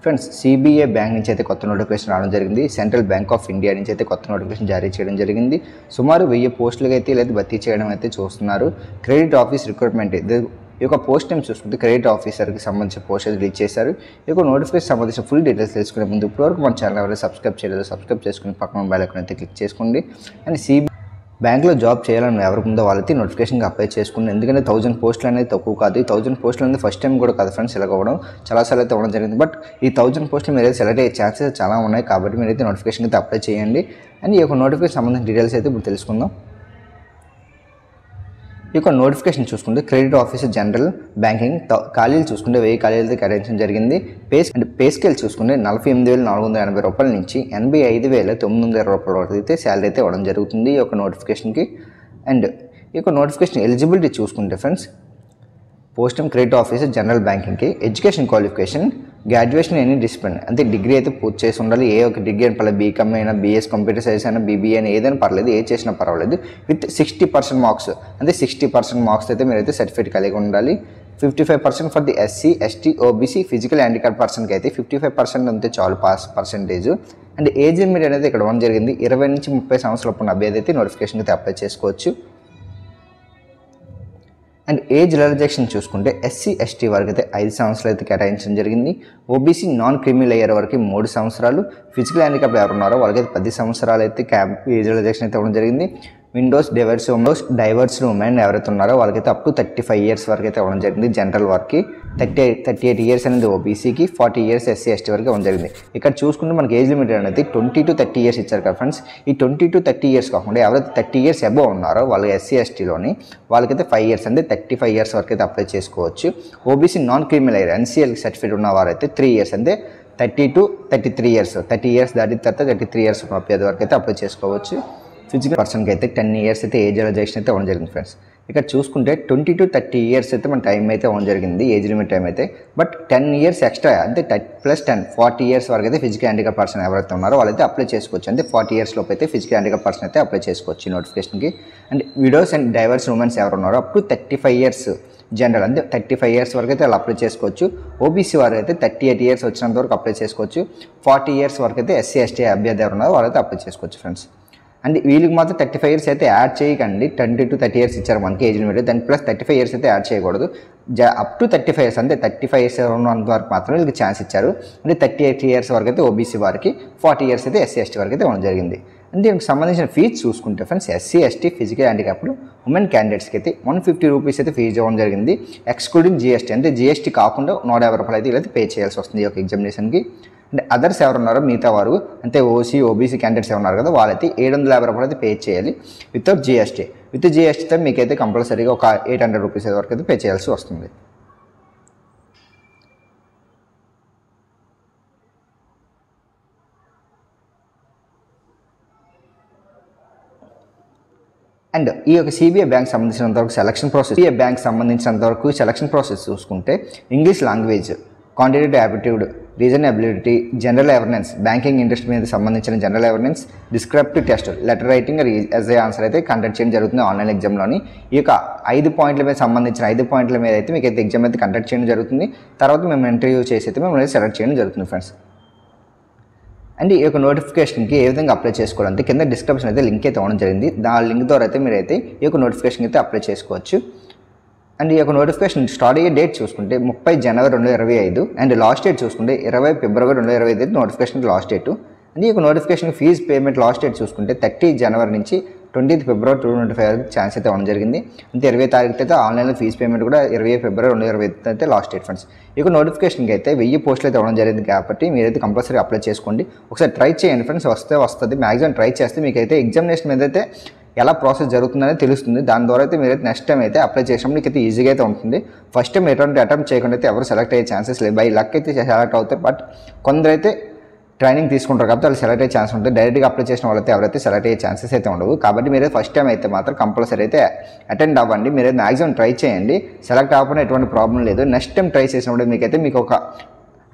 Friends CBI bank నుంచి అయితే కొత్త నోటిఫికేషన్ రావడం జరిగింది. సెంట్రల్ బ్యాంక్ ఆఫ్ ఇండియా నుంచి అయితే కొత్త నోటిఫికేషన్ జారీ చేయడం జరిగింది. సుమారు 1000 పోస్టులకు అయితే లేదా భర్తీ చేయడం అయితే చూస్తున్నారు. క్రెడిట్ ఆఫీస్ రిక్రూట్మెంట్ ఈ యొక్క పోస్ట్ నేమ్ చూసుకుంటే క్రెడిట్ ఆఫీసర్కి సంబంధించిన పోస్ట్ అయితే రిలీజ్ చేశారు. ఈ యొక్క నోటిఫికేషన్ సంబంధించిన ఫుల్ డీటెయిల్స్ తెలుసుకునే ముందు ఇప్పటివరకు మన ఛానల్ ఎవరైనా సబ్స్క్రైబ్ చేయలేదు సబ్స్క్రైబ్ చేసుకుని పక్కన బెల్ ఐకాన్ అయితే క్లిక్ చేసుకోండి. అండ్ బ్యాంక్లో జాబ్ చేయాలని ఎవరికి ఉందో వాళ్ళైతే నోటిఫికేషన్కి అప్లై చేసుకుని, ఎందుకంటే 1000 పోస్టులు అనేది తక్కువ కాదు. ఈ 1000 పోస్టులు అనేది ఫస్ట్ టైం కూడా కాదు ఫ్రెండ్స్ సెలెక్ట్ అవ్వడం, చాలాసార్లు అయితే అవ్వడం జరిగింది. బట్ ఈ 1000 పోస్టులు మీరు అయితే సెలెక్ట్ అయ్యే ఛాన్సెస్ చాలా ఉన్నాయి. కాబట్టి మీరైతే నోటిఫికేషన్ అయితే అప్లై చేయండి. అండ్ ఈ యొక్క నోటిఫికేషన్ సంబంధించిన డీటెయిల్స్ అయితే ఇప్పుడు తెలుసుకుందాం. ఈ యొక్క నోటిఫికేషన్ చూసుకుంటే క్రెడిట్ ఆఫీసర్ జనరల్ బ్యాంకింగ్ ఖాళీలు చూసుకుంటే 1000 ఖాళీలతో కేటాయించడం జరిగింది. పే స్కేల్ చూసుకుంటే 48,480 రూపాయల నుంచి 85,920 రూపాయల వరకు అయితే శాలరీ అయితే ఇవ్వడం జరుగుతుంది ఈ యొక్క నోటిఫికేషన్కి. అండ్ ఈ యొక్క నోటిఫికేషన్ ఎలిజిబిలిటీ చూసుకుంటే friends post credit officer general బ్యాంకింగ్కి education qualification graduation any discipline అంటే డిగ్రీ అయితే పూర్తి చేసి ఉండాలి. ఏ ఒక డిగ్రీ అని పర్లేదు, బీకామ్ అయినా, బీఎస్ కంప్యూటర్ సైన్స్ అయినా, బీబీఏ అయినా ఏదైనా పర్లేదు, ఏ చేసినా పర్వాలేదు. విత్ 60% మార్క్స్ అంటే 60% మార్క్స్ అయితే మీరైతే సర్టిఫికేట్ కలిగి ఉండాలి. 55% for the SC, ST, OBC, physical handicap పర్సన్కి అయితే 55% అంతే చాలు pass percentage. And age limit అనేది ఇక్కడ ఇవ్వడం జరిగింది. 20 నుంచి 30 సంవత్సరాల ఉన్న అభ్యర్థి అయితే నోటిఫికేషన్ అయితే అప్లై చేసుకోవచ్చు. అండ్ ఏజ్ రిలాక్సేషన్ చూసుకుంటే ఎస్సీ, ఎస్టీ వరకు అయితే 5 సంవత్సరాలు అయితే కేటాయించడం జరిగింది. ఓబీసీ నాన్ క్రిమినల్ అయ్యే వరకు 3 సంవత్సరాలు, ఫిజికల్ హ్యాండిక్యాప్ ఎవరు ఉన్నారో వాళ్ళకైతే 10 సంవత్సరాలు అయితే ఏజ్ రిలాక్సేషన్ అయితే ఇవ్వడం జరిగింది. విండోస్ డైవర్స్ ఉమెన్ ఎవరైతే ఉన్నారో వాళ్ళకైతే అప్ టు 35 ఇయర్స్ వరకు అయితే ఇవ్వడం జరిగింది. జనరల్ వర్క్కి 38 ఇయర్స్ అనేది ఓబీసీకి, 40 ఇయర్స్ ఎస్సీ, ఎస్టీ వరకు ఇవ్వడం జరిగింది. ఇక్కడ చూసుకుంటే మనకి ఏజ్ లిమిట్ అనేది 20 to 30 ఇయర్స్ ఇచ్చారు కదా ఫ్రెండ్స్. ఈ 20 to 30 ఇయర్స్ కాకుండా ఎవరైతే 30 ఇయర్స్ అబోవ్ ఉన్నారో వాళ్ళు ఎస్సీ, ఎస్టీలోని వాళ్ళకైతే 5 ఇయర్స్ అంటే 35 ఇయర్స్ వరకు అయితే అప్లై చేసుకోవచ్చు. ఓబీసీ నాన్ క్రిమినల్ అయ్యారు ఎన్సీఎల్ సర్టిఫికేట్ ఉన్న వారైతే 3 ఇయర్స్ అంటే 30 to 33 ఇయర్స్ 30 ఇయర్స్ దాటిన తర్వాత 33 ఇయర్స్ ఉన్న అభ్యర్థి వరకు అయితే అప్లై చేసుకోవచ్చు. ఫిజికల్ పర్సన్కి అయితే 10 ఇయర్స్ అయితే ఏజ్ రిలాక్సేషన్ అయితే ఇవ్వడం జరిగింది ఫ్రెండ్స్. ఇక్కడ చూసుకుంటే 20 to 30 ఇయర్స్ అయితే మన టైం అయితే ఇవ్వడం జరిగింది ఏజ్ లిమిట్ టైం అయితే. బట్ 10 ఇయర్స్ ఎక్స్ట్రా అంటే 10+10 40 ఇయర్స్ వరకు అయితే ఫిజికల్ హ్యాండిక్యాప్ పర్సన్ ఎవరైతే ఉన్నారో వాళ్ళైతే అప్లై చేసుకోవచ్చు. అంటే 40 ఇయర్స్ లోపు అయితే ఫిజికల్ హ్యాండిక్యాప్ పర్సన్ అయితే అప్లై చేసుకోవచ్చు ఈ నోటిఫికేషన్కి. And widows and diverse women's ఎవరు ఉన్నారో అప్ టు 35 ఇయర్స్ జనరల్ అంటే 35 ఇయర్స్ వరకు అయితే వాళ్ళు అప్లై చేసుకోవచ్చు. ఓబీసీ వారు అయితే 38 ఇయర్స్ వచ్చినంత వరకు అప్లై చేసుకోవచ్చు. 40 ఇయర్స్ వరకు అయితే ఎస్సీ, ఎస్టీ అభ్యర్థి ఎవరు ఉన్నారో వాళ్ళైతే అప్లై చేసుకోవచ్చు ఫ్రెండ్స్. అండ్ వీళ్ళకి మాత్రం 35 ఇయర్స్ అయితే యాడ్ చేయకండి. 20 to 30 ఇయర్స్ ఇచ్చారు మనకి ఏజ్ లిమిట్, దాని ప్లస్ 35 ఇయర్స్ అయితే యాడ్ చేయకూడదు. అప్ టు 35 ఇయర్స్ అంటే 35 ఇయర్స్ ఉన్నంత వరకు మాత్రమే వీళ్ళకి ఛాన్స్ ఇచ్చారు. అంటే 38 ఇయర్స్ వరకు అయితే ఓబీసీ వారికి, 40 ఇయర్స్ అయితే ఎస్సీ, ఎస్టీ వరకు అయితే ఇవ్వడం జరిగింది. అంటే దీనికి సంబంధించిన ఫీజు చూసుకుంటే friends SC, ST, physical handicapped women క్యాండిడేట్స్కి అయితే 150 రూపీస్ అయితే ఫీజు ఇవ్వడం జరిగింది. ఎక్స్క్లూడింగ్ జీఎస్టీ అంటే జీఎస్టీ కాకుండా 150 రూపాయలు అయితే వీళ్ళైతే పే చేయాల్సి వస్తుంది ఈ యొక్క ఎగ్జామినేషన్కి. అంటే అదర్స్ ఎవరు ఉన్నారో మిగతా వారు అంటే ఓబీసీ క్యాండిడేట్స్ ఎవరు ఉన్నారు కదా వాళ్ళైతే 750 రూపాయలు అయితే పే చేయాలి వితౌట్ జీఎస్టీ. విత్ జీఎస్టీతో మీకైతే కంపల్సరీగా ఒక 800 రూపీస్ వరకు అయితే పే చేయాల్సి వస్తుంది. అండ్ ఈ యొక్క సిబిఐ బ్యాంక్ సంబంధించినంతవరకు సెలక్షన్ ప్రాసెస్ చూసుకుంటే English language, quantitative aptitude, reasonability, general awareness, banking industry మీద సంబంధించిన general awareness, descriptive test, letter writing, essay answer అయితే కండక్ట్ చేయడం జరుగుతుంది ఆన్లైన్ ఎగ్జామ్లోని. ఈ యొక్క 5 పాయింట్ల మీద సంబంధించిన 5 పాయింట్ల మీద అయితే మీకు అయితే ఎగ్జామ్ అయితే కండక్ట్ చేయడం జరుగుతుంది. తర్వాత మేము ఇంటర్వ్యూ చేసి అయితే మేము సెలెక్ట్ చేయడం జరుగుతుంది ఫ్రెండ్స్. అండ్ ఈ యొక్క నోటిఫికేషన్కి ఏ విధంగా అప్లై చేసుకోవాలంటే కింద డిస్క్రిప్షన్ అయితే లింక్ అయితే ఇవ్వడం జరిగింది. ఆ లింక్ ద్వారా అయితే మీరైతే ఈ యొక్క నోటిఫికేషన్ అయితే అప్లై చేసుకోవచ్చు. అండ్ ఈ యొక్క నోటిఫికేషన్ స్టార్ట్ అయ్యే డేట్ చూసుకుంటే 30 జనవరి 2025 అండ్ లాస్ట్ డేట్ చూసుకుంటే 20 ఫిబ్రవరి 2025 నోటిఫికేషన్ లాస్ట్ డేట్. అండ్ ఈ యొక్క notification fee payment last date చూసుకుంటే 30 జనవరి నుంచి 20 ఫిబ్రవరి 2025 ఛాన్స్ అయితే ఇవ్వడం జరిగింది. అంటే 20 తారీఖు అయితే ఆన్లైన్లో ఫీజు పేమెంట్ కూడా 20 ఫిబ్రవరి 2025 అయితే లాస్ట్ డేట్ ఫ్రెండ్స్. ఈ యొక్క నోటిఫికేషన్కి అయితే 1000 పోస్టులు అయితే ఇవ్వడం జరిగింది కాబట్టి మీరైతే కంపల్సరీ అప్లై చేసుకోండి. ఒకసారి ట్రై చేయండి ఫ్రెండ్స్, వస్తుంది మ్యాక్సిమం ట్రై చేస్తే మీకైతే ఎగ్జామినేషన్ మీద అయితే ఎలా ప్రాసెస్ జరుగుతుందని తెలుస్తుంది. దాని ద్వారా అయితే మీరైతే నెక్స్ట్ టైం అయితే అప్లై చేసినప్పుడు మీకు అయితే ఈజీగా అయితే ఉంటుంది. ఫస్ట్ టైం ఎటువంటి అటెంప్ట్ చేయకుండా అయితే ఎవరు సెలెక్ట్ అయ్యే ఛాన్సెస్ లేదు. బై లక్ అయితే సెలెక్ట్ అవుతాయి. బట్ కొందరైతే ట్రైనింగ్ తీసుకుంటారు కాబట్టి వాళ్ళు సెలెక్ట్ అయ్యే ఛాన్స్ ఉంటుంది. డైరెక్ట్గా అప్లై చేసిన వాళ్ళైతే ఎవరైతే సెలెక్ట్ అయ్యే ఛాన్సెస్ అయితే ఉండవు. కాబట్టి మీరు ఫస్ట్ టైం అయితే మాత్రం కంపల్సరీ అయితే అటెండ్ అవ్వండి. మీరైతే మ్యాక్సిమం ట్రై చేయండి. సెలెక్ట్ అవ్వకుండా ఎటువంటి ప్రాబ్లం లేదు. నెక్స్ట్ టైం ట్రై చేసినప్పుడు మీకు ఒక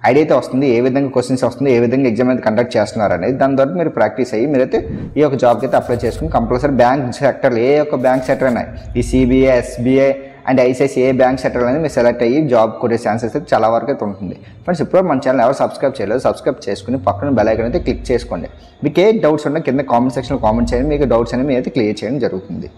ఐడియా అయితే వస్తుంది, ఏ విధంగా క్వశ్చన్స్ వస్తుంది, ఏ విధంగా ఎగ్జామ్ అయితే కండక్ట్ చేస్తున్నారు అనేది. దాని ద్వారా మీరు ప్రాక్టీస్ అయ్యి మీరైతే ఈ యొక్క జాబ్కి అయితే అప్లై చేసుకుని కంపల్సరీ బ్యాంక్ సెక్టర్లో ఏ యొక్క బ్యాంక్ సెక్టర్ అయినా ఈ CBI, SBI and ICICI bank sector అనేది మీరు సెలెక్ట్ అయ్యి జాబ్ కొట్టే ఛాన్సెస్ అయితే చాలా వరకు అయితే ఉంటుంది. ఫ్రెండ్స్ ఇప్పుడు మన ఛానల్ ఎవరు సబ్స్క్రైబ్ చేయలేదు, సబ్స్క్రైబ్ చేసుకుని పక్కన బెల్ ఐకాన్ అయితే క్లిక్ చేసుకోండి. మీకు ఏ డౌట్స్ ఉన్నా కింద కామెంట్ సెక్షన్లో కామెంట్ చేయండి, మీకు డౌట్స్ అనేవి అయితే క్లియర్ చేయడం జరుగుతుంది.